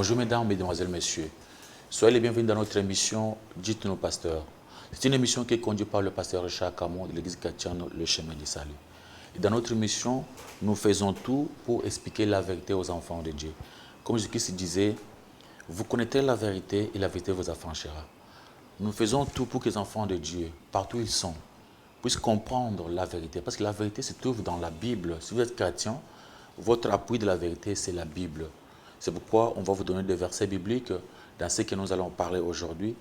Bonjour mesdames, mesdemoiselles, messieurs. Soyez les bienvenus dans notre émission Dites-nous pasteur. C'est une émission qui est conduite par le pasteur Richard Camon de l'église chrétienne Le Chemin du Salut. Et dans notre émission, nous faisons tout pour expliquer la vérité aux enfants de Dieu. Comme Jésus-Christ disait, vous connaîtrez la vérité et la vérité vous affranchira. Nous faisons tout pour que les enfants de Dieu, partout où ils sont, puissent comprendre la vérité. Parce que la vérité se trouve dans la Bible. Si vous êtes chrétien, votre appui de la vérité, c'est la Bible. C'est pourquoi on va vous donner des versets bibliques dans ce que nous allons parler aujourd'hui.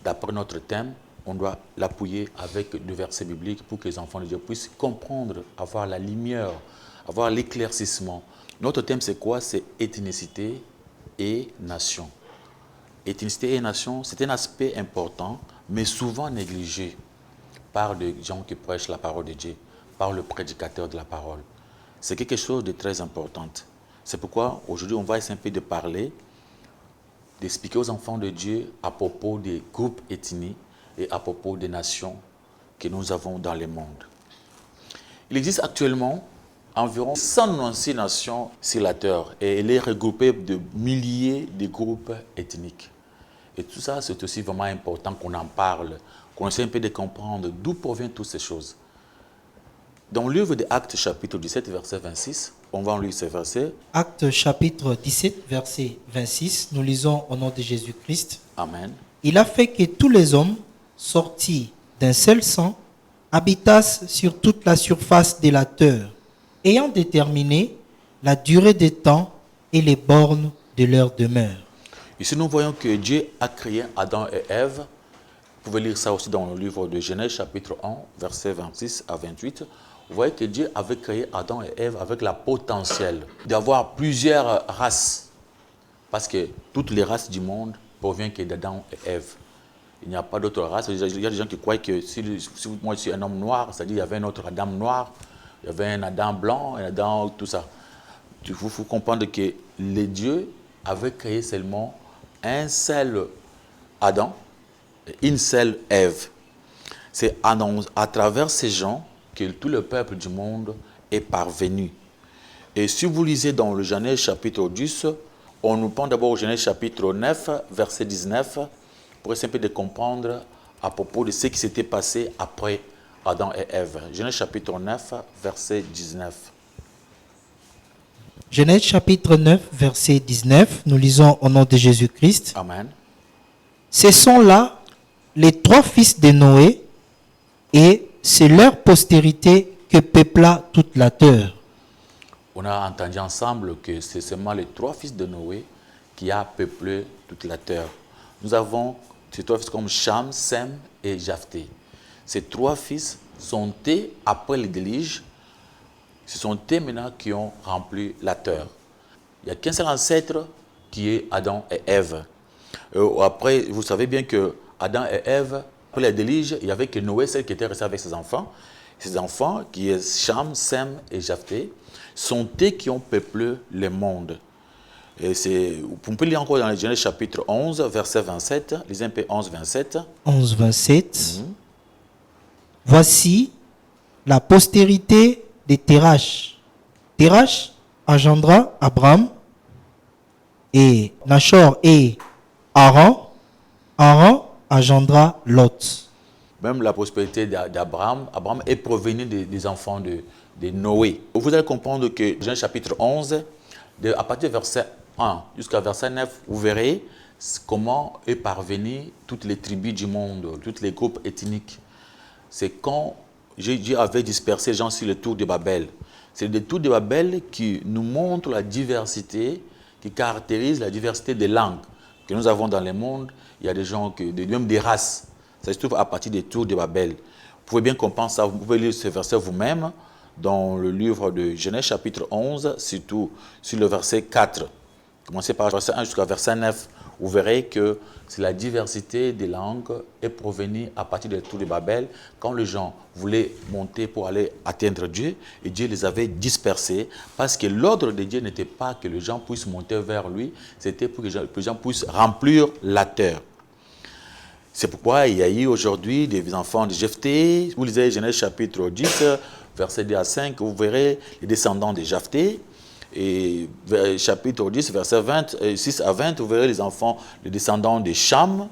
D'après notre thème, on doit l'appuyer avec des versets bibliques pour que les enfants de Dieu puissent comprendre, avoir la lumière, avoir l'éclaircissement. Notre thème, c'est quoi? C'est ethnicité et nation. Ethnicité et nation, c'est un aspect important, mais souvent négligé par des gens qui prêchent la parole de Dieu, par le prédicateur de la parole. C'est quelque chose de très important. C'est pourquoi aujourd'hui, on va essayer un peu de parler, d'expliquer aux enfants de Dieu à propos des groupes ethniques et à propos des nations que nous avons dans le monde. Il existe actuellement environ 196 nations sur la terre et elle est regroupée de milliers de groupes ethniques. Et tout ça, c'est aussi vraiment important qu'on en parle, qu'on essaie un peu de comprendre d'où proviennent toutes ces choses. Dans le livre des Actes, chapitre 17, verset 26, on va en lire ces versets. Actes chapitre 17, verset 26, nous lisons au nom de Jésus-Christ. Amen. Il a fait que tous les hommes, sortis d'un seul sang, habitassent sur toute la surface de la terre, ayant déterminé la durée des temps et les bornes de leur demeure. Ici, nous voyons que Dieu a créé Adam et Ève. Vous pouvez lire ça aussi dans le livre de Genèse, chapitre 1, verset 26 à 28. Vous voyez que Dieu avait créé Adam et Ève avec la potentiel d'avoir plusieurs races. Parce que toutes les races du monde proviennent d'Adam et Ève. Il n'y a pas d'autres races. Il y a des gens qui croient que si moi je suis un homme noir, c'est-à-dire qu'il y avait un autre Adam noir, il y avait un Adam blanc, un Adam tout ça. Il faut comprendre que les dieux avaient créé seulement un seul Adam et une seule Ève. C'est à travers ces gens que tout le peuple du monde est parvenu. Et si vous lisez dans le Genèse chapitre 10, on nous prend d'abord au Genèse chapitre 9, verset 19, pour essayer un peu de comprendre à propos de ce qui s'était passé après Adam et Ève. Genèse chapitre 9, verset 19. Genèse chapitre 9, verset 19, nous lisons au nom de Jésus-Christ. Amen. Ce sont là les trois fils de Noé, et c'est leur postérité que peupla toute la terre. On a entendu ensemble que c'est seulement les trois fils de Noé qui a peuplé toute la terre. Nous avons ces trois fils comme Cham, Sem et Japheth. Ces trois fils sont eux, après le déluge, ce sont eux maintenant qui ont rempli la terre. Il n'y a qu'un seul ancêtre qui est Adam et Ève. Après, vous savez bien que Adam et Ève, après le déluge, il n'y avait que Noé, celle qui était restée avec ses enfants. Ces enfants, qui est Cham, Sem et Japheth, sont eux qui ont peuplé le monde. Et vous pouvez lire encore dans le Genèse chapitre 11, verset 27. Lisez un peu 11, 27. 11, 27. Voici la postérité de Terach. Terach engendra Abraham et Nachor et Haran. Haran engendra Lot. Même la prospérité d'Abraham, Abraham est provenu des enfants de Noé. Vous allez comprendre que Genèse chapitre 11, à partir du verset 1 jusqu'à verset 9, vous verrez comment est parvenu toutes les tribus du monde, tous les groupes ethniques. C'est quand Dieu avait dispersé les gens sur le tour de Babel. C'est le tour de Babel qui nous montre la diversité, qui caractérise la diversité des langues que nous avons dans le monde. Il y a des gens, même des races. Ça se trouve à partir des tours de Babel. Vous pouvez bien comprendre ça, vous pouvez lire ce verset vous-même dans le livre de Genèse chapitre 11, surtout sur le verset 4. Commencez par verset 1 jusqu'à verset 9. Vous verrez que c'est la diversité des langues est provenue à partir des tours de Babel. Quand les gens voulaient monter pour aller atteindre Dieu, et Dieu les avait dispersés, parce que l'ordre de Dieu n'était pas que les gens puissent monter vers lui, c'était pour que les gens puissent remplir la terre. C'est pourquoi il y a eu aujourd'hui des enfants de Japheth. Vous lisez Genèse chapitre 10, verset 2 à 5, vous verrez les descendants de Japheth. Et chapitre 10, verset 26 à 20, vous verrez les enfants, les descendants de Cham,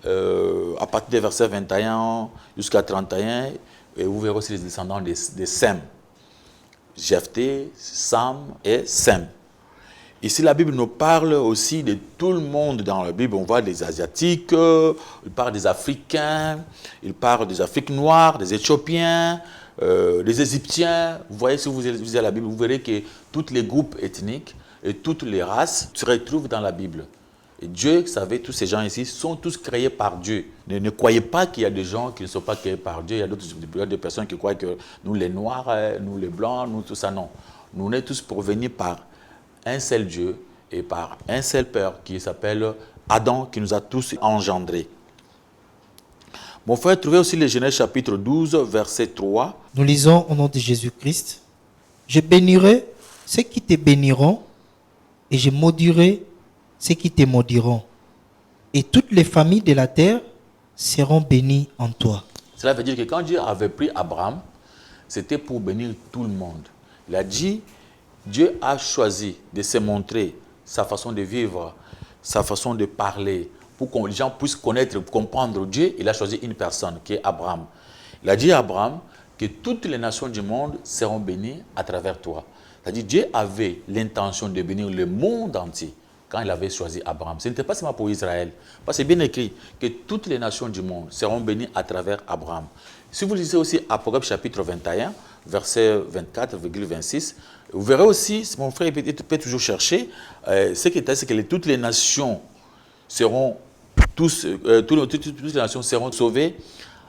à partir des versets 21 jusqu'à 31, et vous verrez aussi les descendants de Sem, Jephthé, Sam et Sem. Ici, la Bible nous parle aussi de tout le monde dans la Bible. On voit des Asiatiques, il parle des Africains, il parle des Afriques noires, des Éthiopiens, des Égyptiens. Vous voyez, si vous lisez la Bible, vous verrez que tous les groupes ethniques et toutes les races se retrouvent dans la Bible. Et Dieu, vous savez, tous ces gens ici sont tous créés par Dieu. Ne croyez pas qu'il y a des gens qui ne sont pas créés par Dieu. Il y a d'autres personnes qui croient que nous, les Noirs, nous, les Blancs, nous, tout ça, non. Nous, on est tous provenus par un seul Dieu et par un seul Père qui s'appelle Adam, qui nous a tous engendrés. Mon frère, trouvez aussi les Genèse chapitre 12, verset 3. Nous lisons au nom de Jésus-Christ. Je bénirai ceux qui te béniront et je maudirai ceux qui te maudiront. Et toutes les familles de la terre seront bénies en toi. Cela veut dire que quand Dieu avait pris Abraham, c'était pour bénir tout le monde. Il a dit, Dieu a choisi de se montrer sa façon de vivre, sa façon de parler, pour que les gens puissent connaître, comprendre Dieu. Il a choisi une personne qui est Abraham. Il a dit à Abraham que toutes les nations du monde seront bénies à travers toi. C'est-à-dire Dieu avait l'intention de bénir le monde entier quand il avait choisi Abraham. Ce n'était pas seulement pour Israël. Parce que c'est bien écrit que toutes les nations du monde seront bénies à travers Abraham. Si vous lisez aussi Apocalypse chapitre 21, verset 24,26, vous verrez aussi, mon frère peut toujours chercher, ce qui est, c'est que toutes les nations seront, toutes les nations seront sauvées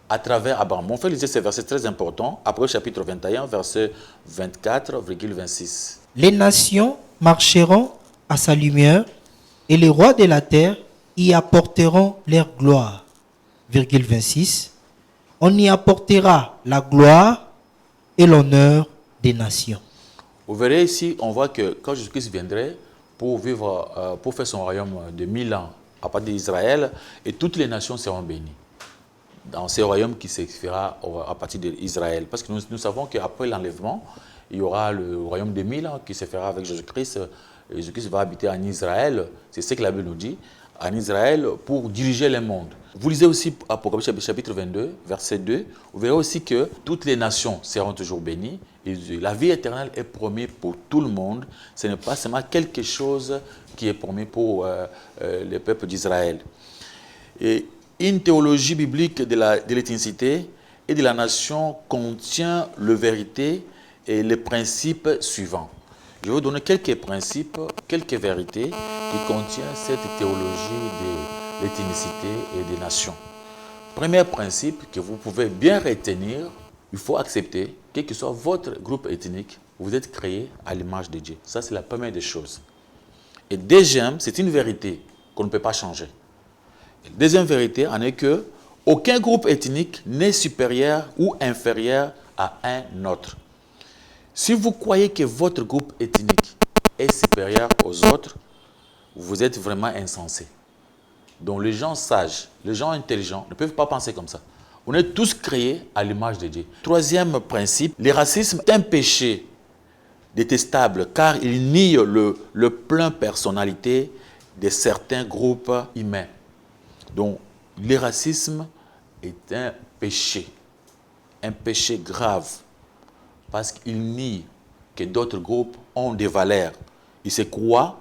à travers Abraham. Mon frère lisait ces versets très importants, Apocalypse chapitre 21, verset 24,26. Les nations marcheront à sa lumière et les rois de la terre y apporteront leur gloire. 26. On y apportera la gloire et l'honneur des nations. Vous verrez ici, on voit que quand Jésus-Christ viendrait pour vivre, pour faire son royaume de 1000 ans à partir d'Israël, et toutes les nations seront bénies dans ce royaume qui se fera à partir d'Israël. Parce que nous savons qu'après l'enlèvement, il y aura le royaume de 1000 ans qui se fera avec Jésus-Christ. Jésus-Christ va habiter en Israël, c'est ce que la Bible nous dit, en Israël pour diriger le monde. Vous lisez aussi Apocalypse chapitre 22, verset 2, vous verrez aussi que toutes les nations seront toujours bénies. Et la vie éternelle est promise pour tout le monde. Ce n'est pas seulement quelque chose qui est promis pour le peuple d'Israël. Et une théologie biblique de l'ethnicité et de la nation contient la vérité et les principes suivants. Je vais vous donner quelques principes, quelques vérités qui contiennent cette théologie de l'ethnicité et des nations. Premier principe que vous pouvez bien retenir, il faut accepter, quel que soit votre groupe ethnique, vous êtes créé à l'image de Dieu. Ça, c'est la première des choses. Et deuxième, c'est une vérité qu'on ne peut pas changer. Et la deuxième vérité en est que aucun groupe ethnique n'est supérieur ou inférieur à un autre. Si vous croyez que votre groupe ethnique est supérieur aux autres, vous êtes vraiment insensé. Donc les gens sages, les gens intelligents ne peuvent pas penser comme ça. On est tous créés à l'image de Dieu. Troisième principe, le racisme est un péché détestable car il nie le plein personnalité de certains groupes humains. Donc le racisme est un péché grave. Parce qu'il nie que d'autres groupes ont des valeurs. Ils se croient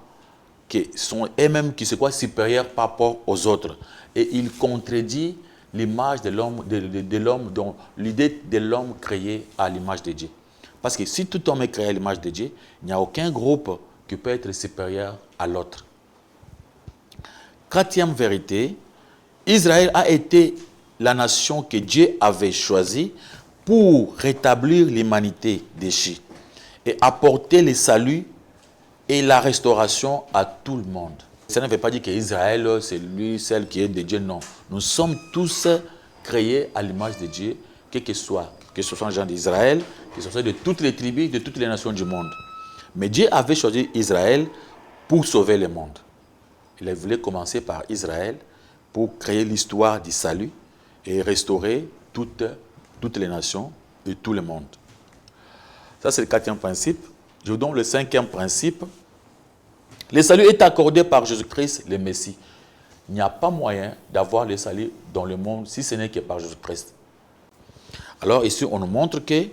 qu'ils sont eux-mêmes qui se croient supérieurs par rapport aux autres. Et il contredit l'image de l'homme, dont l'idée de l'homme créé à l'image de Dieu. Parce que si tout homme est créé à l'image de Dieu, il n'y a aucun groupe qui peut être supérieur à l'autre. Quatrième vérité, Israël a été la nation que Dieu avait choisie pour rétablir l'humanité déchue et apporter le salut et la restauration à tout le monde. Ça ne veut pas dire qu'Israël, c'est lui, celle qui est de Dieu, non. Nous sommes tous créés à l'image de Dieu, que ce soit les gens d'Israël, que ce soit de toutes les tribus, de toutes les nations du monde. Mais Dieu avait choisi Israël pour sauver le monde. Il voulait commencer par Israël pour créer l'histoire du salut et restaurer toutes les nations et tout le monde. Ça, c'est le quatrième principe. Je vous donne le 5e principe. Le salut est accordé par Jésus-Christ, le Messie. Il n'y a pas moyen d'avoir le salut dans le monde si ce n'est que par Jésus-Christ. Alors ici, on nous montre que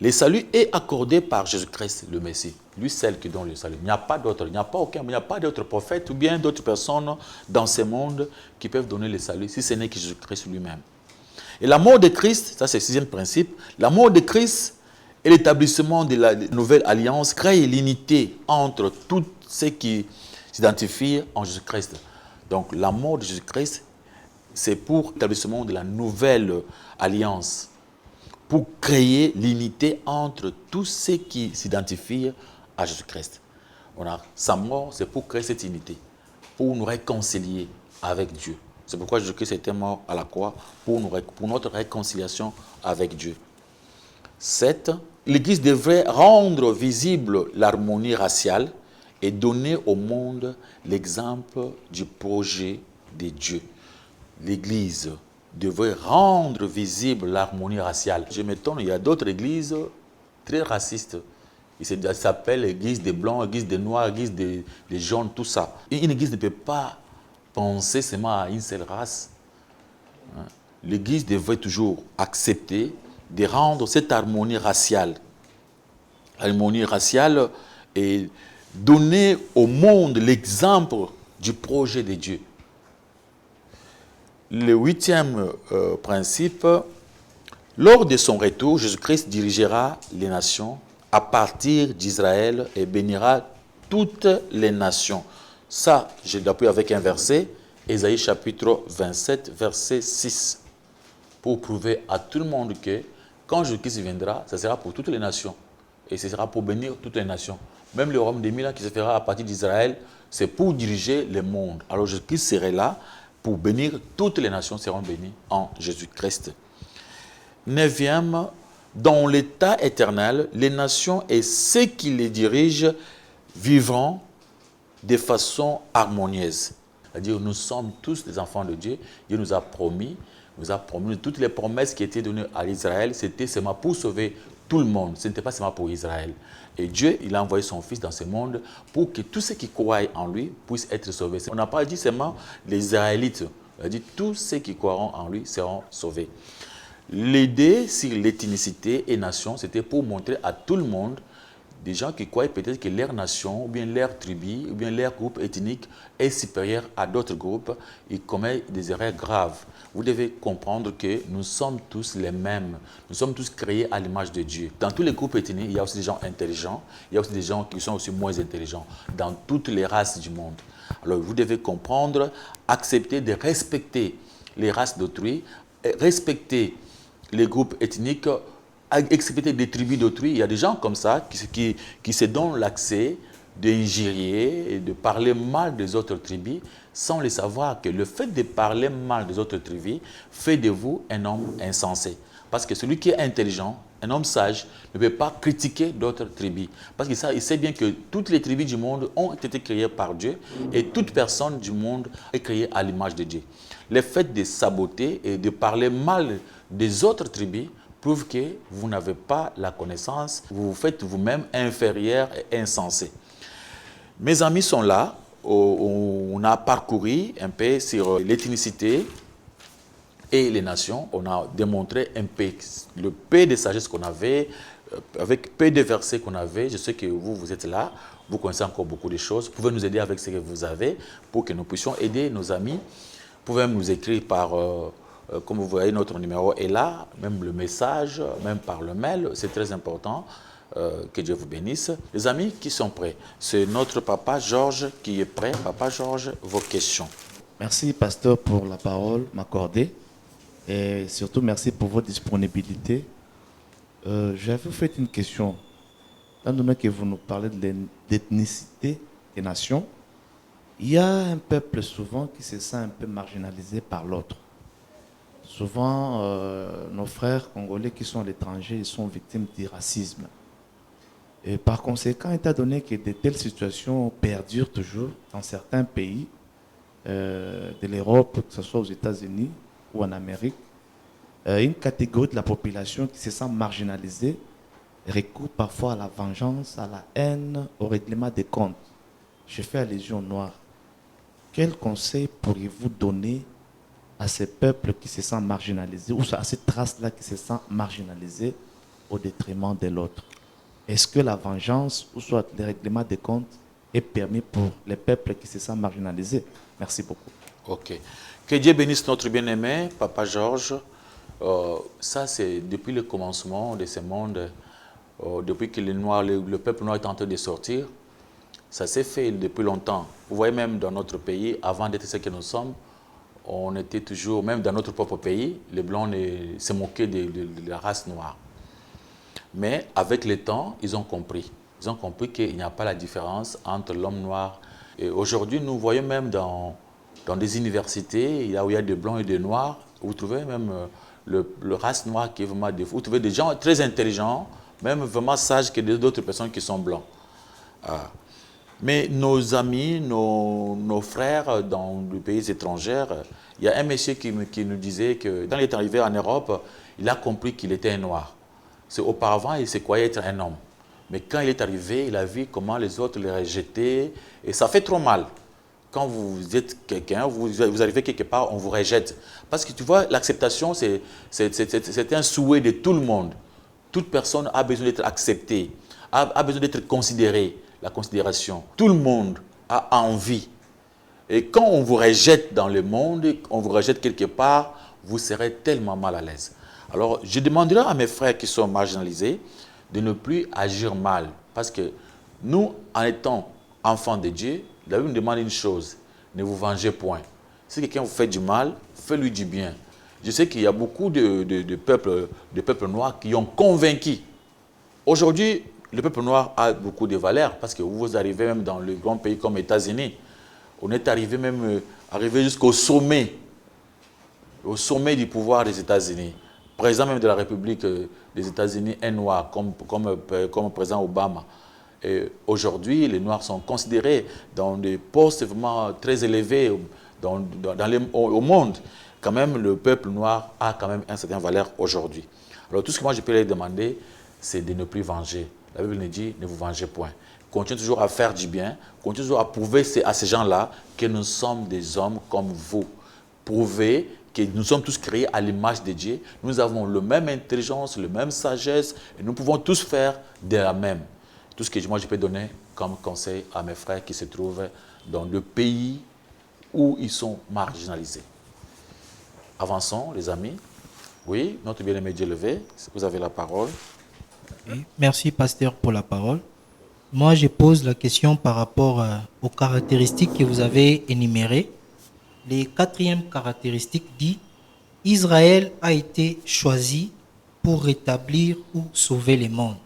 le salut est accordé par Jésus-Christ, le Messie. Lui seul qui donne le salut. Il n'y a pas d'autre, il n'y a pas aucun, il n'y a pas d'autres prophètes ou bien d'autres personnes dans ce monde qui peuvent donner le salut si ce n'est que Jésus-Christ lui-même. Et la mort de Christ, ça c'est le 6e principe, la mort de Christ et l'établissement de la nouvelle alliance crée l'unité entre tous ceux qui s'identifient en Jésus-Christ. Donc la mort de Jésus-Christ, c'est pour l'établissement de la nouvelle alliance, pour créer l'unité entre tous ceux qui s'identifient à Jésus-Christ. Sa mort, c'est pour créer cette unité, pour nous réconcilier avec Dieu. C'est pourquoi Jésus-Christ était mort à la croix, pour notre réconciliation avec Dieu. 7. L'Église devrait rendre visible l'harmonie raciale et donner au monde l'exemple du projet de Dieu. L'Église devrait rendre visible l'harmonie raciale. Je m'étonne, il y a d'autres églises très racistes. Ça s'appelle l'église des blancs, l'église des noirs, l'église des jaunes, tout ça. Une église ne peut pas penser seulement à une seule race. L'église devrait toujours accepter de rendre cette harmonie raciale. L'harmonie raciale et donner au monde l'exemple du projet de Dieu. Le 8e principe, lors de son retour, Jésus-Christ dirigera les nations à partir d'Israël et bénira toutes les nations. Ça, je l'appuie avec un verset, Ésaïe chapitre 27, verset 6, pour prouver à tout le monde que quand Jésus-Christ viendra, ça sera pour toutes les nations. Et ce sera pour bénir toutes les nations. Même le royaume des 1000 ans qui se fera à partir d'Israël, c'est pour diriger le monde. Alors Jésus-Christ serait là pour bénir toutes les nations seront bénies en Jésus-Christ. 9e, dans l'état éternel, les nations et ceux qui les dirigent vivront de façon harmonieuse. C'est-à-dire, nous sommes tous des enfants de Dieu. Dieu nous a promis toutes les promesses qui étaient données à Israël, c'était seulement pour sauver tout le monde. Ce n'était pas seulement pour Israël. Et Dieu, il a envoyé son Fils dans ce monde pour que tous ceux qui croient en lui puissent être sauvés. On n'a pas dit seulement les Israélites. On a dit tous ceux qui croiront en lui seront sauvés. L'idée sur l'ethnicité et nation, c'était pour montrer à tout le monde, des gens qui croient peut-être que leur nation, ou bien leur tribu, ou bien leur groupe ethnique est supérieur à d'autres groupes, ils commettent des erreurs graves. Vous devez comprendre que nous sommes tous les mêmes. Nous sommes tous créés à l'image de Dieu. Dans tous les groupes ethniques, il y a aussi des gens intelligents, il y a aussi des gens qui sont aussi moins intelligents, dans toutes les races du monde. Alors vous devez comprendre, accepter de respecter les races d'autrui, respecter les groupes ethniques, accepter des tribus d'autrui. Il y a des gens comme ça qui se donnent l'accès d'injurier et de parler mal des autres tribus sans le savoir que le fait de parler mal des autres tribus fait de vous un homme insensé. Parce que celui qui est intelligent, un homme sage, ne peut pas critiquer d'autres tribus. Parce qu'il sait bien que toutes les tribus du monde ont été créées par Dieu et toute personne du monde est créée à l'image de Dieu. Le fait de saboter et de parler mal des autres tribus prouve que vous n'avez pas la connaissance, vous vous faites vous-même inférieur et insensé. Mes amis sont là, on a parcouru un peu sur l'ethnicité et les nations, on a démontré un peu le peu de sagesse qu'on avait, avec peu de versets qu'on avait. Je sais que vous êtes là, vous connaissez encore beaucoup de choses, vous pouvez nous aider avec ce que vous avez pour que nous puissions aider nos amis. Vous pouvez nous écrire par... comme vous voyez, notre numéro est là, même le message, même par le mail, c'est très important. Que Dieu vous bénisse. Les amis qui sont prêts, c'est notre papa Georges qui est prêt. Papa Georges, vos questions. Merci, pasteur, pour la parole m'accorder. Et surtout, merci pour votre disponibilité. Je vais vous faire une question. Étant donné que vous nous parlez d'ethnicité des nations, il y a un peuple souvent qui se sent un peu marginalisé par l'autre. Souvent, nos frères congolais qui sont à l'étranger, ils sont victimes du racisme. Et par conséquent, étant donné que de telles situations perdurent toujours dans certains pays de l'Europe, que ce soit aux États-Unis ou en Amérique, une catégorie de la population qui se sent marginalisée recours parfois à la vengeance, à la haine, au règlement des comptes. Je fais allusion aux Noirs. Quel conseil pourriez-vous donner à ces peuples qui se sentent marginalisés, ou à cette race-là qui se sent marginalisée au détriment de l'autre? Est-ce que la vengeance, ou soit le règlement des comptes, est permis pour les peuples qui se sentent marginalisés? Merci beaucoup. Ok. Que Dieu bénisse notre bien-aimé, Papa Georges. Ça, c'est depuis le commencement de ce monde, depuis que le peuple noir est en train de sortir. Ça s'est fait depuis longtemps. Vous voyez, même dans notre pays, avant d'être ce que nous sommes, on était toujours, même dans notre propre pays, les Blancs se moquaient de la race noire. Mais avec le temps, ils ont compris. Ils ont compris qu'il n'y a pas la différence entre l'homme noir. Et aujourd'hui, nous voyons même dans des universités, où il y a des Blancs et des Noirs, vous trouvez même le race noire qui est vraiment défaut. Vous trouvez des gens très intelligents, même vraiment sages que d'autres personnes qui sont blancs. Mais nos amis, nos frères dans les pays étrangers, il y a un monsieur qui nous disait que quand il est arrivé en Europe, il a compris qu'il était un noir. Auparavant, il se croyait être un homme. Mais quand il est arrivé, il a vu comment les autres le rejetaient. Et ça fait trop mal. Quand vous êtes quelqu'un, vous arrivez quelque part, on vous rejette. Parce que tu vois, l'acceptation, c'est un souhait de tout le monde. Toute personne a besoin d'être acceptée, a besoin d'être considérée. La considération. Tout le monde a envie. Et quand on vous rejette dans le monde, on vous rejette quelque part, vous serez tellement mal à l'aise. Alors, je demanderai à mes frères qui sont marginalisés de ne plus agir mal. Parce que nous, en étant enfants de Dieu, la Bible nous demande une chose, ne vous vengez point. Si quelqu'un vous fait du mal, faites-lui du bien. Je sais qu'il y a beaucoup de peuples noirs qui ont convaincu. Aujourd'hui, le peuple noir a beaucoup de valeurs parce que vous arrivez même dans le grand pays comme les États-Unis. On est arrivé même jusqu'au sommet du pouvoir des États-Unis. Président même de la République des États-Unis est noir, comme président Obama. Aujourd'hui, les Noirs sont considérés dans des postes vraiment très élevés au monde. Quand même, le peuple noir a quand même une certaine valeur aujourd'hui. Alors tout ce que moi je peux leur demander, c'est de ne plus venger. La Bible nous dit, ne vous vengez point. Continuez toujours à faire du bien, continuez toujours à prouver à ces gens-là que nous sommes des hommes comme vous. Prouvez que nous sommes tous créés à l'image de Dieu. Nous avons la même intelligence, la même sagesse, et nous pouvons tous faire de la même. Tout ce que moi je peux donner comme conseil à mes frères qui se trouvent dans le pays où ils sont marginalisés. Avançons, les amis. Oui, notre bien-aimé Dieu levé, vous avez la parole. Oui, merci, pasteur, pour la parole. Moi, je pose la question par rapport aux caractéristiques que vous avez énumérées. Les quatrième caractéristique dit « Israël a été choisi pour rétablir ou sauver le monde ».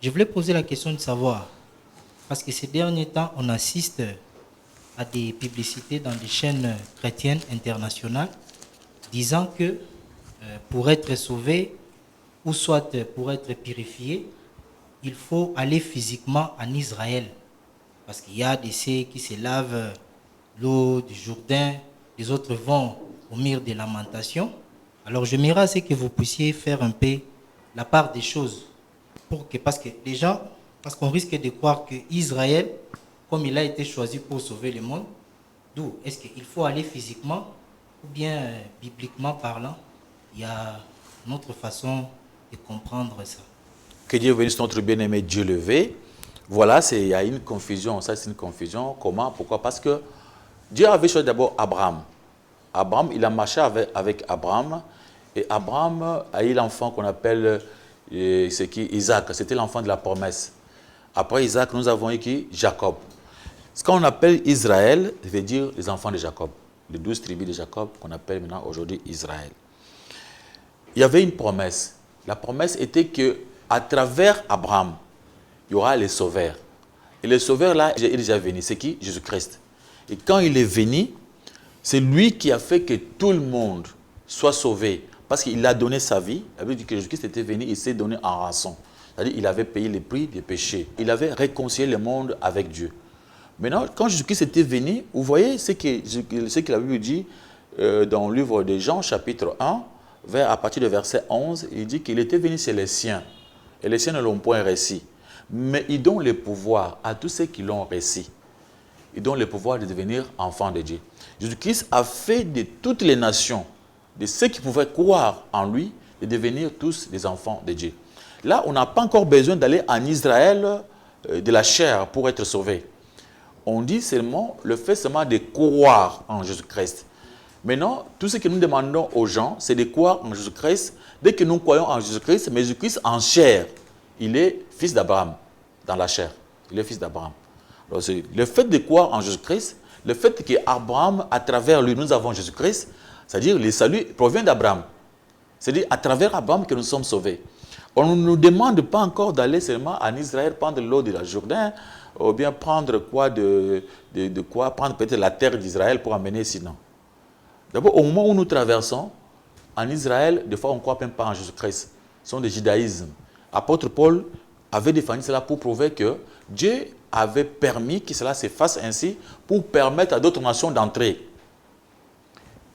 Je voulais poser la question de savoir, parce que ces derniers temps, on assiste à des publicités dans des chaînes chrétiennes internationales disant que pour être sauvé, ou soit pour être purifié, il faut aller physiquement en Israël. Parce qu'il y a des ceux qui se lavent l'eau du Jourdain, les autres vont au mur des lamentations. Alors je m'aimerais à ce que vous puissiez faire un peu la part des choses. Parce que déjà, parce qu'on risque de croire que Israël, comme il a été choisi pour sauver le monde, d'où est-ce qu'il faut aller physiquement ou bien bibliquement parlant, il y a une autre façon de comprendre ça. Que Dieu bénisse notre bien-aimé Dieu levé. Voilà, il y a une confusion. Ça, c'est une confusion. Comment? Pourquoi? Parce que Dieu avait choisi d'abord Abraham. Abraham, il a marché avec Abraham. Et Abraham a eu l'enfant qu'on appelle Isaac. C'était l'enfant de la promesse. Après Isaac, nous avons eu qui? Jacob. Ce qu'on appelle Israël, ça veut dire les enfants de Jacob. Les 12 tribus de Jacob qu'on appelle maintenant aujourd'hui Israël. Il y avait une promesse. La promesse était qu'à travers Abraham, il y aura les sauveurs. Et le sauveur là, il est déjà venu. C'est qui? Jésus-Christ. Et quand il est venu, c'est lui qui a fait que tout le monde soit sauvé. Parce qu'il a donné sa vie. La Bible dit que Jésus-Christ était venu, il s'est donné en rançon. C'est-à-dire qu'il avait payé le prix des péchés. Il avait réconcilié le monde avec Dieu. Maintenant, quand Jésus-Christ était venu, vous voyez ce que la Bible dit dans le livre de Jean, chapitre 1, à partir du verset 11, il dit qu'il était venu chez les siens. Et les siens ne l'ont point reçu. Mais ils donnent le pouvoir à tous ceux qui l'ont reçu. Ils donnent le pouvoir de devenir enfants de Dieu. Jésus-Christ a fait de toutes les nations, de ceux qui pouvaient croire en lui, de devenir tous des enfants de Dieu. Là, on n'a pas encore besoin d'aller en Israël de la chair pour être sauvé. On dit seulement le fait seulement de croire en Jésus-Christ. Maintenant, tout ce que nous demandons aux gens, c'est de croire en Jésus-Christ. Dès que nous croyons en Jésus-Christ, mais Jésus-Christ en chair, il est fils d'Abraham, dans la chair. Il est fils d'Abraham. Le fait de croire en Jésus-Christ, le fait qu'Abraham, à travers lui, nous avons Jésus-Christ, c'est-à-dire le salut provient d'Abraham. C'est-à-dire à travers Abraham que nous sommes sauvés. On ne nous demande pas encore d'aller seulement en Israël prendre l'eau de la Jourdain, ou bien prendre quoi prendre peut-être la terre d'Israël pour amener sinon. D'abord, au moment où nous traversons, en Israël, des fois on ne croit même pas en Jésus-Christ. Ce sont des judaïsmes. Apôtre Paul avait défendu cela pour prouver que Dieu avait permis que cela se fasse ainsi pour permettre à d'autres nations d'entrer.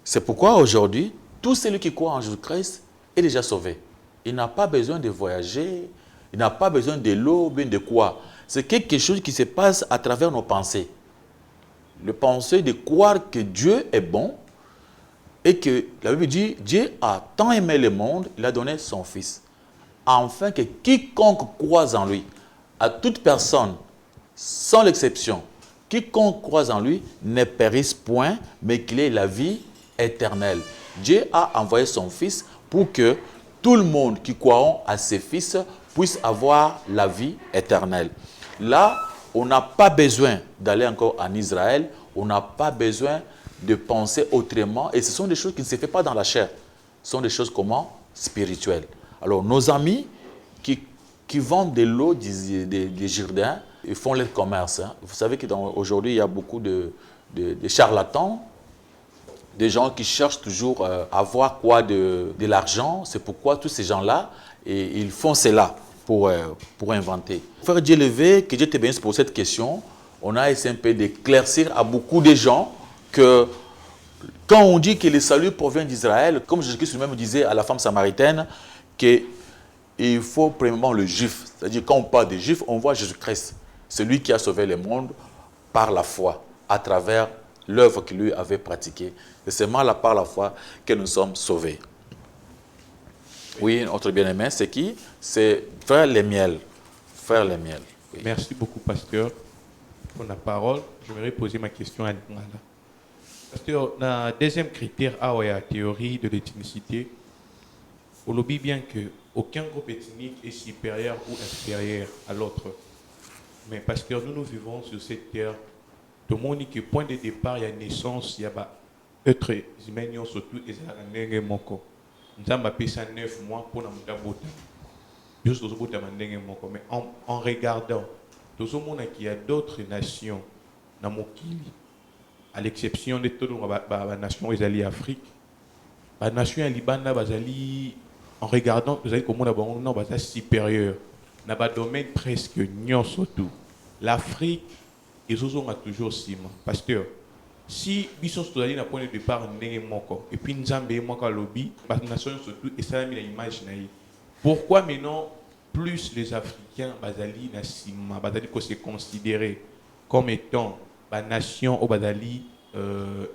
C'est pourquoi aujourd'hui, tout celui qui croit en Jésus-Christ est déjà sauvé. Il n'a pas besoin de voyager, il n'a pas besoin de l'eau, bien de quoi. C'est quelque chose qui se passe à travers nos pensées. Le pensée de croire que Dieu est bon et que la Bible dit, Dieu a tant aimé le monde, il a donné son Fils. Afin que quiconque croise en lui, à toute personne, sans l'exception, quiconque croise en lui ne périsse point, mais qu'il ait la vie éternelle. Dieu a envoyé son Fils pour que tout le monde qui croiront à ses fils puisse avoir la vie éternelle. Là, on n'a pas besoin d'aller encore en Israël, on n'a pas besoin de penser autrement, et ce sont des choses qui ne se font pas dans la chair. Ce sont des choses comment? Spirituelles. Alors, nos amis qui vendent de l'eau des Jourdains, ils font leur commerce. Hein. Vous savez qu'aujourd'hui, il y a beaucoup de charlatans, des gens qui cherchent toujours à avoir quoi de l'argent. C'est pourquoi tous ces gens-là, ils font cela pour inventer. Frère Dieu levé, que Dieu te bénisse pour cette question. On a essayé un peu d'éclaircir à beaucoup de gens que quand on dit que le salut provient d'Israël, comme Jésus-Christ lui-même disait à la femme samaritaine, qu'il faut premièrement le juif. C'est-à-dire quand on parle des juifs, on voit Jésus-Christ, celui qui a sauvé le monde par la foi, à travers l'œuvre qu'il lui avait pratiquée. C'est seulement là par la foi que nous sommes sauvés. Oui, notre bien-aimé, c'est qui? C'est Frère Lemiel. Frère Lemiel. Oui. Merci beaucoup, pasteur, pour la parole. J'aimerais poser ma question à Ningala. Pasteur, le deuxième critère, la théorie de l'ethnicité, on le dit bien qu'aucun groupe ethnique est supérieur ou inférieur à l'autre. Mais pasteur, nous vivons sur cette terre. Tout le monde dit que point de départ, il y a naissance, il y a être humain, surtout, et ça a moko. Nous avons appelé ça 9 mois pour nous bota. Juste nous avons mais en regardant, tout le monde qu'il y a d'autres nations dans mon kili, à l'exception de toutes les nations israéliennes Afrique, les nations Liban, en regardant, vous savez comment on est supérieur. Dans le domaine presque non surtout. L'Afrique, ils ont toujours ciment. Pasteur, si Bisson Stodali n'a point de départ et puis Nzambe Moko lobby, les nations surtout, et ça a mis l'image. Pourquoi maintenant, plus les Africains, Bazali, Nassima, Bazali, que c'est considéré comme étant la nation au Bazali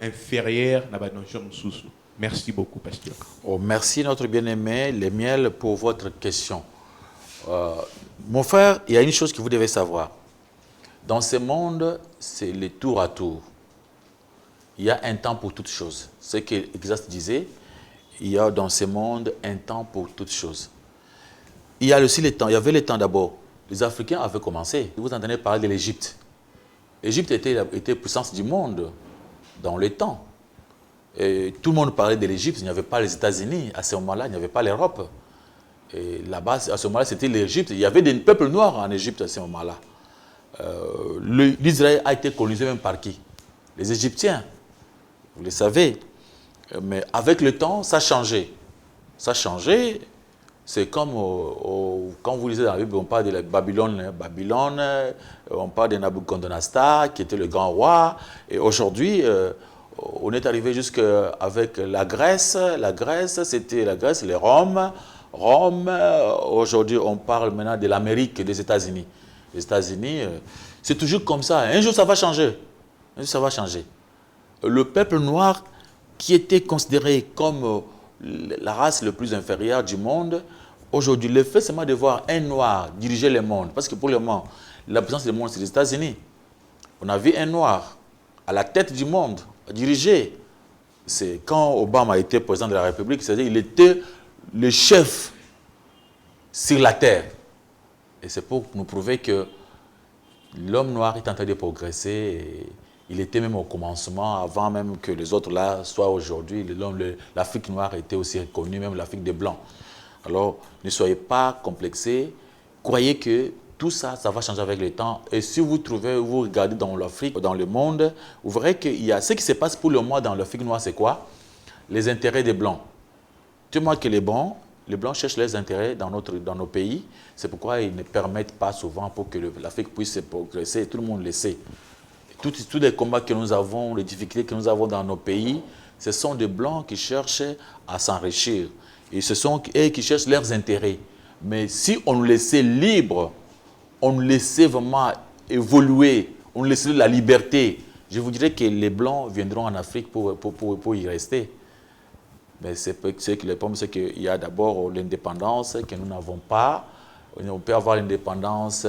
inférieure à la nation Soussou? Merci beaucoup, pasteur. Oh, merci, notre bien-aimé Lemiel, pour votre question. Mon frère, il y a une chose que vous devez savoir. Dans ce monde, c'est le tour à tour. Il y a un temps pour toutes choses. Ce que Exaste disait, il y a dans ce monde un temps pour toutes choses. Il y a aussi le temps. Il y avait le temps d'abord. Les Africains avaient commencé. Vous entendez parler de l'Égypte. L'Égypte était puissance du monde dans le temps. Et tout le monde parlait de l'Égypte. Il n'y avait pas les États-Unis. À ce moment-là, il n'y avait pas l'Europe. Et là-bas, à ce moment-là, c'était l'Égypte. Il y avait des peuples noirs en Égypte à ce moment-là. L'Israël a été colonisé même par qui? Les Égyptiens. Vous le savez. Mais avec le temps, ça a changé. Ça a changé. C'est comme quand vous lisez dans la Bible, on parle de la Babylone, on parle de Nabucodonosor, qui était le grand roi. Et aujourd'hui, on est arrivé jusqu'avec la Grèce. La Grèce, c'était la Grèce, les Roms. Rome. Aujourd'hui, on parle maintenant de l'Amérique et des États-Unis. Les États-Unis, c'est toujours comme ça. Un jour, ça va changer. Un jour, ça va changer. Le peuple noir, qui était considéré comme la race la plus inférieure du monde, aujourd'hui, le fait seulement de voir un noir diriger le monde, parce que pour le moment, la puissance du monde, c'est les États-Unis. On a vu un noir à la tête du monde, diriger. C'est quand Obama était président de la République, c'est-à-dire qu'il était le chef sur la terre. Et c'est pour nous prouver que l'homme noir est en train de progresser. Et il était même au commencement, avant même que les autres là soient aujourd'hui. L'Afrique noire était aussi reconnue, même l'Afrique des Blancs. Alors, ne soyez pas complexés. Croyez que tout ça, ça va changer avec le temps. Et si vous regardez dans l'Afrique, dans le monde, vous verrez qu'il y a ce qui se passe pour le moment dans l'Afrique noire, c'est quoi? Les intérêts des Blancs. Tu vois que les Blancs cherchent les intérêts dans nos pays. C'est pourquoi ils ne permettent pas souvent pour que l'Afrique puisse progresser. Tout le monde le sait. Tous les combats que nous avons, les difficultés que nous avons dans nos pays, ce sont des Blancs qui cherchent à s'enrichir. Et ce sont eux qui cherchent leurs intérêts. Mais si on nous laissait libres, on nous laissait vraiment évoluer, on nous laissait la liberté, je vous dirais que les Blancs viendront en Afrique pour y rester. Mais c'est que le problème, c'est qu'il y a d'abord l'indépendance que nous n'avons pas. On peut avoir l'indépendance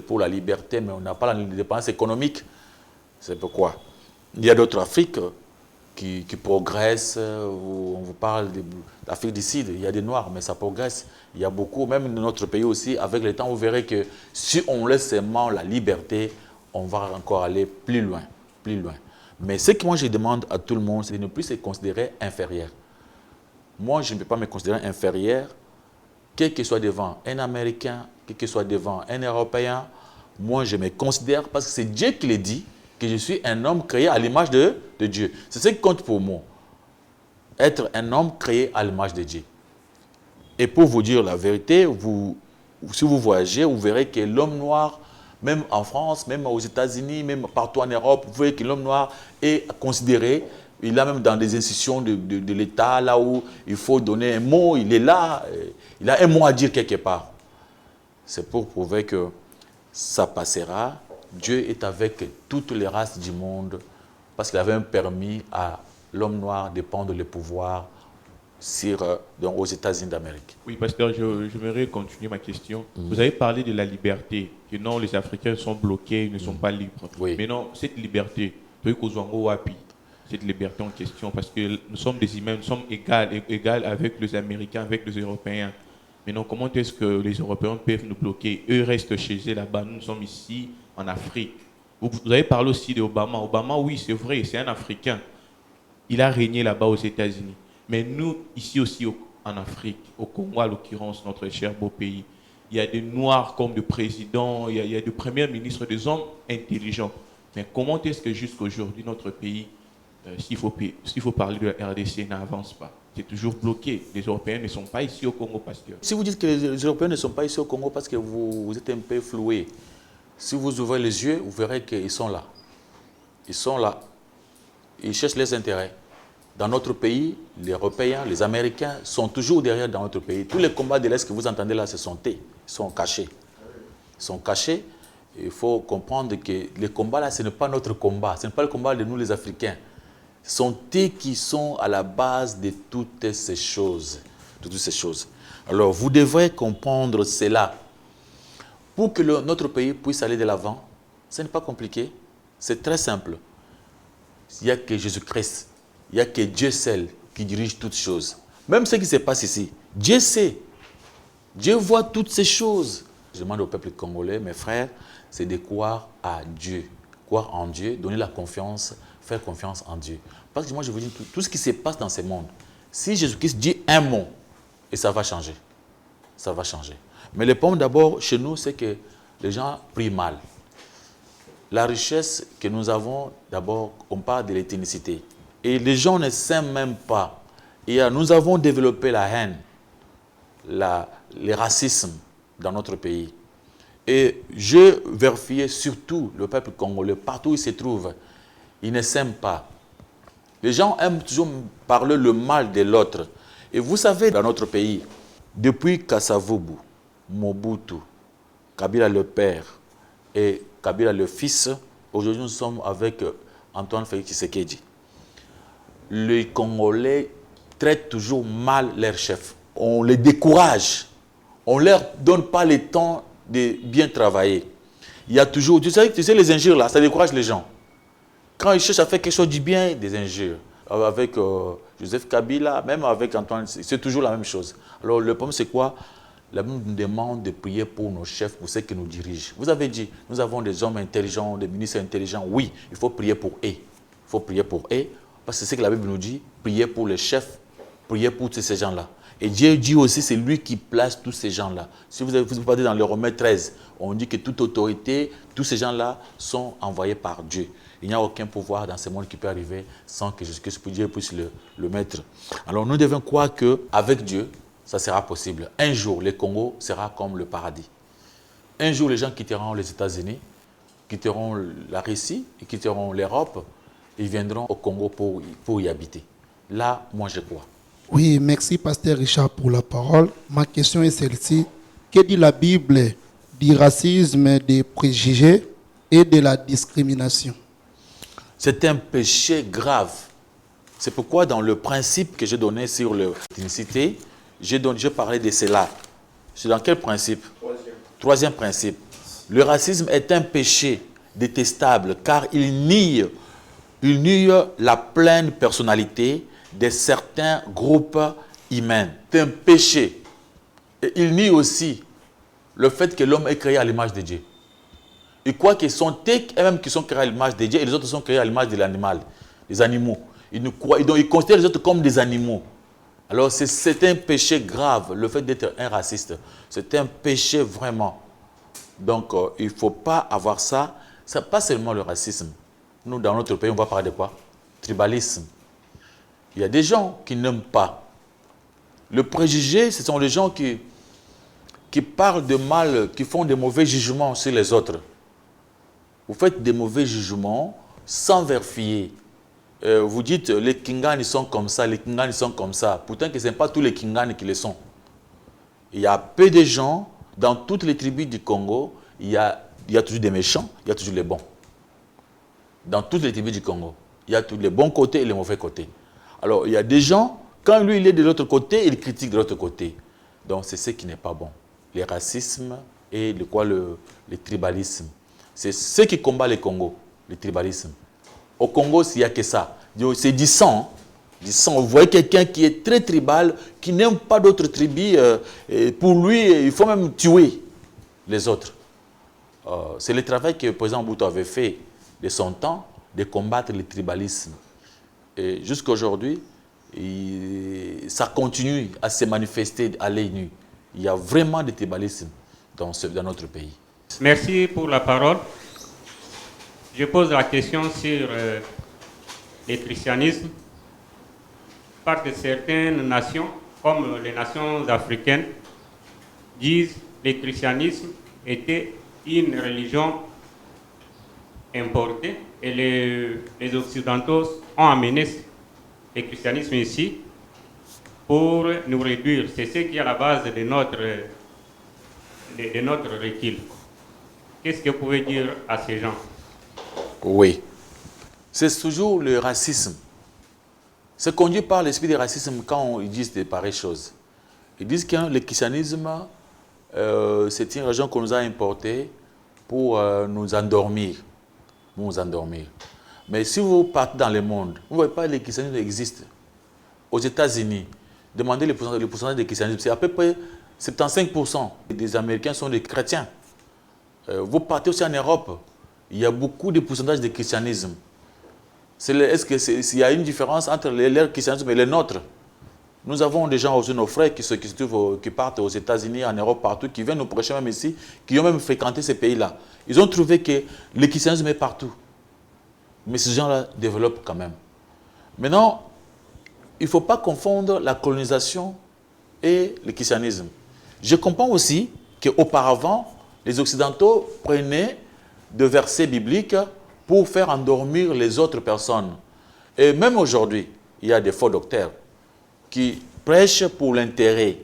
pour la liberté, mais on n'a pas l'indépendance économique. C'est pourquoi il y a d'autres Afriques qui progressent. On vous parle de l'Afrique du Sud, il y a des Noirs, mais ça progresse. Il y a beaucoup, même dans notre pays aussi, avec le temps, vous verrez que si on laisse seulement la liberté, on va encore aller plus loin, plus loin. Mais ce que moi je demande à tout le monde, c'est de ne plus se considérer inférieur. Moi, je ne peux pas me considérer inférieur, quel que soit devant un Américain, quel que soit devant un Européen. Moi, je me considère, parce que c'est Dieu qui le dit, que je suis un homme créé à l'image de Dieu. C'est ce qui compte pour moi. Être un homme créé à l'image de Dieu. Et pour vous dire la vérité, si vous voyagez, vous verrez que l'homme noir, même en France, même aux États-Unis, même partout en Europe, vous voyez que l'homme noir est considéré. Il est même dans des institutions de l'État, là où il faut donner un mot, il est là, il a un mot à dire quelque part. C'est pour prouver que ça passera. Dieu est avec toutes les races du monde parce qu'il avait permis à l'homme noir de prendre le pouvoir aux États-Unis d'Amérique. Oui, pasteur, j'aimerais continuer ma question. Vous avez parlé de la liberté, que non, les Africains sont bloqués, ils ne sont pas libres. Oui. Mais non, cette liberté, cette liberté en question, parce que nous sommes des humains, nous sommes égaux avec les Américains, avec les Européens. Mais non, comment est-ce que les Européens peuvent nous bloquer? Eux restent chez eux là-bas, nous sommes ici en Afrique. Vous avez parlé aussi d'Obama. Obama, oui, c'est vrai, c'est un Africain. Il a régné là-bas aux États-Unis. Mais nous, ici aussi en Afrique, au Congo à l'occurrence, notre cher beau pays, il y a des Noirs comme des présidents, il y a des premiers ministres, des hommes intelligents. Mais comment est-ce que jusqu'à aujourd'hui, notre pays, s'il faut parler de la RDC, n'avance pas? C'est toujours bloqué. Les Européens ne sont pas ici au Congo parce que... Si vous dites que les Européens ne sont pas ici au Congo parce que vous êtes un peu floués, si vous ouvrez les yeux, vous verrez qu'ils sont là. Ils sont là. Ils cherchent les intérêts. Dans notre pays, les Européens, les Américains sont toujours derrière dans notre pays. Tous les combats de l'Est que vous entendez là, ils sont cachés. Ils sont cachés. Il faut comprendre que les combats là, ce n'est pas notre combat. Ce n'est pas le combat de nous les Africains. Ce sont eux qui sont à la base de toutes ces choses. Alors, vous devrez comprendre cela. Pour que notre pays puisse aller de l'avant, ce n'est pas compliqué. C'est très simple. Il n'y a que Jésus-Christ. Il n'y a que Dieu seul qui dirige toutes choses. Même ce qui se passe ici, Dieu sait. Dieu voit toutes ces choses. Je demande au peuple congolais, mes frères, c'est de croire à Dieu. Croire en Dieu, donner la confiance, faire confiance en Dieu. Parce que moi, je vous dis, tout ce qui se passe dans ce monde, si Jésus-Christ dit un mot, et ça va changer. Ça va changer. Mais le problème d'abord, chez nous, c'est que les gens prient mal. La richesse que nous avons, d'abord, on parle de l'ethnicité. Et les gens ne s'aiment même pas. Et nous avons développé la haine, le racisme dans notre pays. Et je vérifiais surtout le peuple congolais, partout où il se trouve, ils ne s'aiment pas. Les gens aiment toujours parler le mal de l'autre. Et vous savez, dans notre pays, Depuis Kasavubu, Mobutu, Kabila le père et Kabila le fils, aujourd'hui nous sommes avec Antoine Félix Tshisekedi. Les Congolais traitent toujours mal leurs chefs. On les décourage. On ne leur donne pas le temps de bien travailler. Il y a toujours, tu sais les injures là, ça décourage les gens. Quand ils cherchent à faire quelque chose du bien, des injures. Avec Joseph Kabila, même avec Antoine, c'est toujours la même chose. Alors le problème c'est quoi? La Bible nous demande de prier pour nos chefs, pour ceux qui nous dirigent. Vous avez dit, nous avons des hommes intelligents, des ministres intelligents. Oui, il faut prier pour eux. Il faut prier pour eux, parce que c'est ce que la Bible nous dit, prier pour les chefs, prier pour tous ces gens-là. Et Dieu dit aussi, c'est lui qui place tous ces gens-là. Si vous regardez dans le Romains 13, on dit que toute autorité, tous ces gens-là sont envoyés par Dieu. Il n'y a aucun pouvoir dans ce monde qui peut arriver sans que Dieu puisse le mettre. Alors nous devons croire qu'avec Dieu, ça sera possible. Un jour, le Congo sera comme le paradis. Un jour, les gens quitteront les États-Unis, quitteront la Russie, et quitteront l'Europe, ils viendront au Congo pour y habiter. Là, moi, je crois. Oui, merci Pasteur Richard pour la parole. Ma question est celle-ci. Que dit la Bible du racisme, des préjugés et de la discrimination? C'est un péché grave. C'est pourquoi dans le principe que j'ai donné sur l'ethnicité, j'ai parlé de cela. C'est dans quel principe? Troisième principe. Le racisme est un péché détestable car il nie la pleine personnalité de certains groupes humains. C'est un péché. Et il nie aussi le fait que l'homme est créé à l'image de Dieu. Il croit qu'ils sont eux-mêmes qui sont créés à l'image de Dieu et les autres sont créés à l'image de l'animal, des animaux. Ils considèrent les autres comme des animaux. Alors c'est un péché grave, le fait d'être un raciste. C'est un péché vraiment. Donc il ne faut pas avoir ça. Ce n'est pas seulement le racisme. Nous, dans notre pays, on va parler de quoi? Tribalisme. Il y a des gens qui n'aiment pas. Le préjugé, ce sont les gens qui parlent de mal, qui font des mauvais jugements sur les autres. Vous faites des mauvais jugements sans vérifier. Vous dites, les Kingani sont comme ça, les Kingani sont comme ça. Pourtant, ce n'est pas tous les Kingani qui le sont. Il y a peu de gens, dans toutes les tribus du Congo, il y a toujours des méchants, il y a toujours les bons. Dans toutes les tribus du Congo, il y a tous les bons côtés et les mauvais côtés. Alors, il y a des gens, quand lui, il est de l'autre côté, il critique de l'autre côté. Donc, c'est ce qui n'est pas bon. Le racisme et le tribalisme. C'est ce qui combat le Congo, le tribalisme. Au Congo, il n'y a que ça. C'est du sang. Du sang. Vous voyez quelqu'un qui est très tribal, qui n'aime pas d'autres tribus. Et pour lui, il faut même tuer les autres. C'est le travail que le président Mobutu avait fait de son temps, de combattre le tribalisme. Et jusqu'à aujourd'hui, ça continue à se manifester à l'œil nu. Il y a vraiment du tribalisme dans notre pays. Merci pour la parole. Je pose la question sur le christianisme. Parce que certaines nations, comme les nations africaines, disent que le christianisme était une religion importée et les Occidentaux ont amené le christianisme ici pour nous réduire. C'est ce qui est à la base de notre recul. Qu'est-ce que vous pouvez dire à ces gens? Oui. C'est toujours le racisme. C'est conduit par l'esprit du racisme quand ils disent de pareilles choses. Ils disent que le christianisme, c'est une religion qu'on nous a importée pour nous endormir. Mais si vous partez dans le monde, vous ne voyez pas que le christianisme existe. Aux États-Unis, demandez le pourcentage de christianisme, c'est à peu près 75% des Américains sont des chrétiens. Vous partez aussi en Europe, il y a beaucoup de pourcentage de christianisme. Est-ce qu'il y a une différence entre leur christianisme et le nôtre? Nous avons des gens, nos frères qui partent aux États-Unis, en Europe, partout, qui viennent nous prêcher même ici, qui ont même fréquenté ces pays-là. Ils ont trouvé que le christianisme est partout. Mais ces gens-là développent quand même. Maintenant, il ne faut pas confondre la colonisation et le christianisme. Je comprends aussi qu'auparavant, les Occidentaux prenaient des versets bibliques pour faire endormir les autres personnes. Et même aujourd'hui, il y a des faux docteurs qui prêchent pour l'intérêt.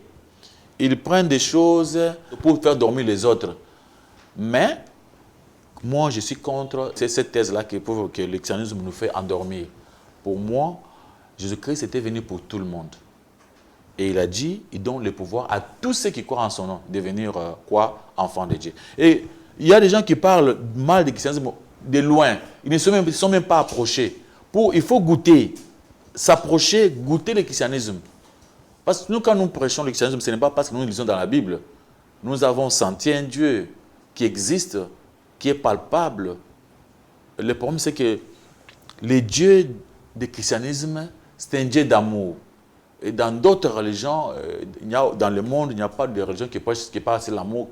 Ils prennent des choses pour faire dormir les autres. Mais, moi, je suis contre cette thèse-là que le christianisme nous fait endormir. Pour moi, Jésus-Christ était venu pour tout le monde. Et il a dit, il donne le pouvoir à tous ceux qui croient en son nom, de devenir enfants de Dieu. Et il y a des gens qui parlent mal du christianisme de loin. Ils ne sont même pas approchés. Il faut goûter, s'approcher, goûter le christianisme. Parce que nous, quand nous prêchons le christianisme, ce n'est pas parce que nous lisons dans la Bible. Nous avons senti un Dieu qui existe, qui est palpable. Le problème, c'est que le Dieu du christianisme, c'est un Dieu d'amour. Et dans d'autres religions, dans le monde, il n'y a pas de religion qui parle de l'amour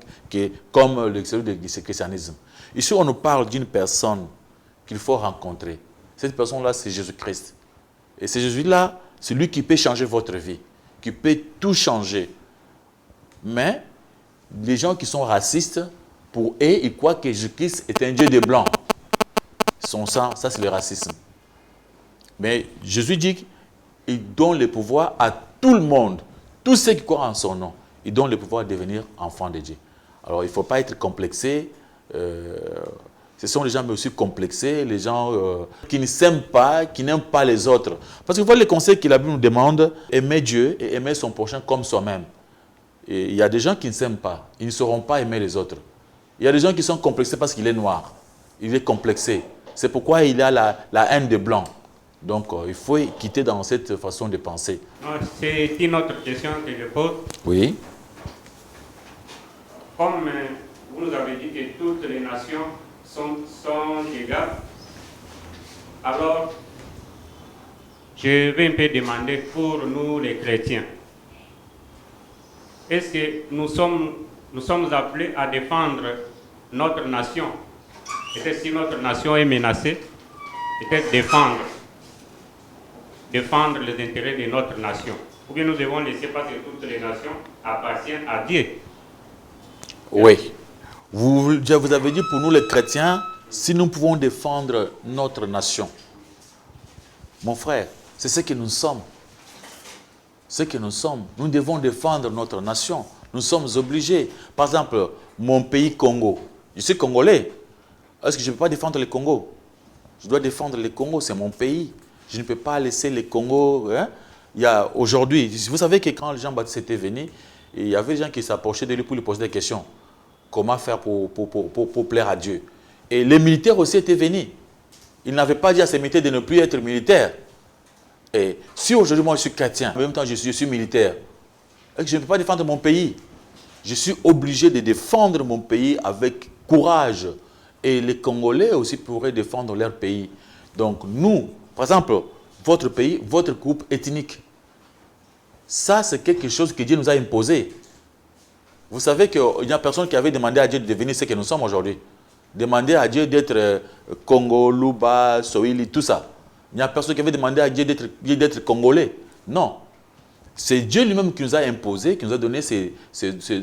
comme le christianisme. Ici, on nous parle d'une personne qu'il faut rencontrer. Cette personne-là, c'est Jésus-Christ. Et c'est Jésus-là, c'est lui qui peut changer votre vie, qui peut tout changer. Mais les gens qui sont racistes, pour eux, ils croient que Jésus-Christ est un Dieu de blanc. Son sang, ça c'est le racisme. Mais Jésus dit qu'il donne le pouvoir à tout le monde, tous ceux qui croient en son nom. Il donne le pouvoir de devenir enfant de Dieu. Alors il ne faut pas être complexé. Ce sont les gens mais aussi complexés, les gens qui ne s'aiment pas, qui n'aiment pas les autres. Parce que voilà les conseils que la Bible nous demande, aimer Dieu et aimer son prochain comme soi-même. Et il y a des gens qui ne s'aiment pas, ils ne sauront pas aimer les autres. Il y a des gens qui sont complexés parce qu'il est noir, il est complexé. C'est pourquoi il a la haine des blancs. Donc il faut quitter dans cette façon de penser. C'est une autre question que je pose. Oui. Comme vous nous avez dit que toutes les nations sont égales, alors je vais un peu demander pour nous les chrétiens. Est-ce que nous sommes appelés à défendre notre nation? Peut-être si notre nation est menacée, peut-être défendre les intérêts de notre nation. Ou bien nous devons laisser parce que toutes les nations appartiennent à Dieu. Oui. Vous avez dit pour nous les chrétiens, si nous pouvons défendre notre nation. Mon frère, c'est ce que nous sommes. Ce que nous sommes. Nous devons défendre notre nation. Nous sommes obligés. Par exemple, mon pays Congo. Je suis congolais. Est-ce que je ne peux pas défendre le Congo? Je dois défendre le Congo, c'est mon pays. Je ne peux pas laisser le Congo. Hein? Aujourd'hui, vous savez que quand Jean-Baptiste était venu, il y avait des gens qui s'approchaient de lui pour lui poser des questions. Comment faire pour plaire à Dieu? Et les militaires aussi étaient venus. Ils n'avaient pas dit à ces militaires de ne plus être militaires. Et si aujourd'hui moi je suis chrétien, en même temps je suis militaire, et que je ne peux pas défendre mon pays, je suis obligé de défendre mon pays avec courage. Et les Congolais aussi pourraient défendre leur pays. Donc nous, par exemple, votre pays, votre groupe ethnique, ça c'est quelque chose que Dieu nous a imposé. Vous savez qu'il n'y a personne qui avait demandé à Dieu de devenir ce que nous sommes aujourd'hui. Demander à Dieu d'être Congo, Luba, Swahili, tout ça. Il n'y a personne qui avait demandé à Dieu d'être Congolais. Non. C'est Dieu lui-même qui nous a imposé, qui nous a donné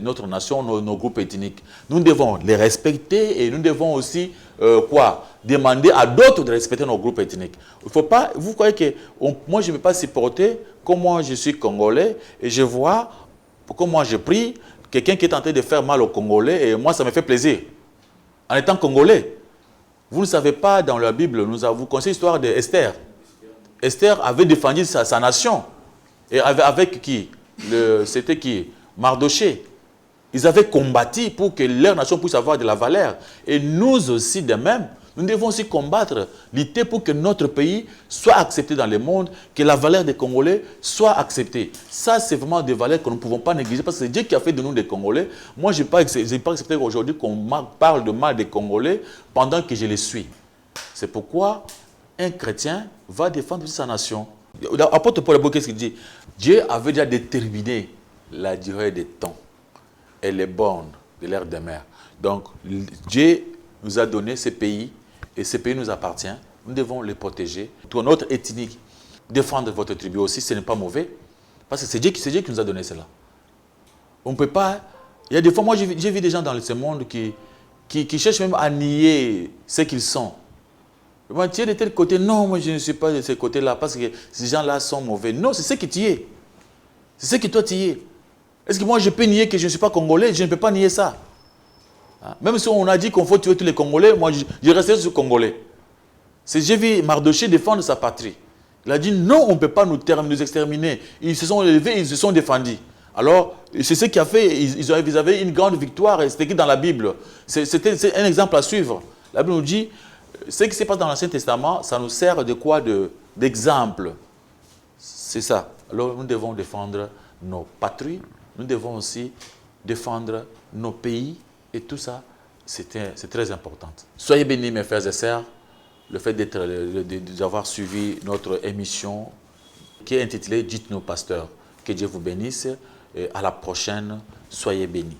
notre nation, nos groupes ethniques. Nous devons les respecter et nous devons aussi demander à d'autres de respecter nos groupes ethniques. Il faut pas, vous croyez que moi je ne peux pas supporter, comme moi je suis Congolais et je vois, comme moi je prie, quelqu'un qui est en train de faire mal aux Congolais et moi ça me fait plaisir. En étant Congolais, vous ne savez pas, dans la Bible, vous connaissez l'histoire d'Esther. Esther avait défendu sa nation. Et avec qui? C'était qui? Mardoché. Ils avaient combattu pour que leur nation puisse avoir de la valeur. Et nous aussi, de même, nous devons aussi combattre, lutter pour que notre pays soit accepté dans le monde, que la valeur des Congolais soit acceptée. Ça, c'est vraiment des valeurs que nous ne pouvons pas négliger parce que c'est Dieu qui a fait de nous des Congolais. Moi, je n'ai pas accepté aujourd'hui qu'on parle de mal des Congolais pendant que je les suis. C'est pourquoi un chrétien va défendre sa nation. L'apôtre Paul, qu'est-ce qu'il dit? Dieu avait déjà déterminé la durée des temps et les bornes de l'ère des mers. Donc, Dieu nous a donné ces pays et ces pays nous appartiennent. Nous devons les protéger. Pour notre ethnie, défendre votre tribu aussi, ce n'est pas mauvais. Parce que c'est Dieu qui nous a donné cela. On ne peut pas... Il y a des fois, moi j'ai vu des gens dans ce monde qui cherchent même à nier ce qu'ils sont. Moi, tu es de tel côté. Non, moi je ne suis pas de ce côté-là parce que ces gens-là sont mauvais. Non, c'est ce que tu es. C'est ce que toi tu es. Est-ce que moi je peux nier que je ne suis pas congolais? Je ne peux pas nier ça. Hein? Même si on a dit qu'on faut tuer tous les Congolais, moi je restais sur congolais. J'ai vu Mardoché défendre sa patrie. Il a dit non, on ne peut pas nous exterminer. Ils se sont élevés, ils se sont défendus. Alors, c'est ce qui a fait, ils avaient une grande victoire, et c'était écrit dans la Bible. C'est un exemple à suivre. La Bible nous dit, ce qui se passe dans l'Ancien Testament, ça nous sert de quoi? D'exemple. C'est ça. Alors, nous devons défendre nos patries, nous devons aussi défendre nos pays, et tout ça, c'est très important. Soyez bénis, mes frères et sœurs, le fait d'avoir suivi notre émission qui est intitulée « Dites-nous, pasteur ». Que Dieu vous bénisse. Et à la prochaine, soyez bénis.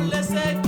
Let's